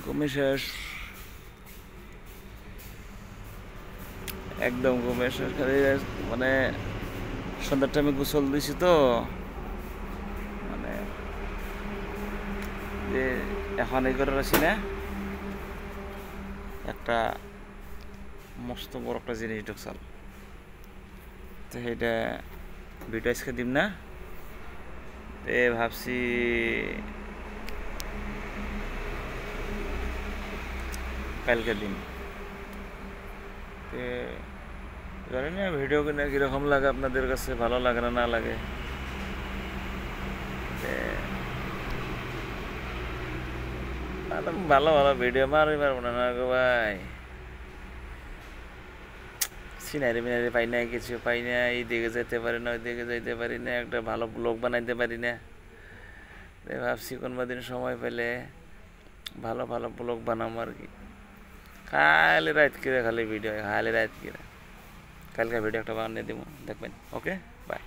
ঘুমে শেষ, একদম ঘুমে শেষ। খালি মানে সন্ধ্যার টাইমে গোসল দিছি তো, মানে যে এখন এই করে আছি না, একটা মস্ত বড় একটা জিনিস ঢুকছাল, তো সেইটা ভিডিও আজকে দিম না, তে ভাবছি কালকে দিন। জানি না ভিডিও কিনে কীরকম লাগে, আপনাদের কাছে ভালো লাগে না না লাগে। ভালো ভালো ভিডিও মারই পারবো না না গো ভাই, সিনারি মিনারি পাই না, কিছু পাই না, এই দিকে যেতে পারি না, ওই দিকে যেতে পারি না, একটা ভালো ব্লগ বানাইতে পারি না। ভাবছি কোনোবা দিন সময় পেলে ভালো ভালো ব্লগ বানাবো আর কি। খালি রাত করে খালি ভিডিও, খালি রাত করে। কালকে ভিডিও একটা বানিয়ে দিব, দেখবেন। ওকে, বাই।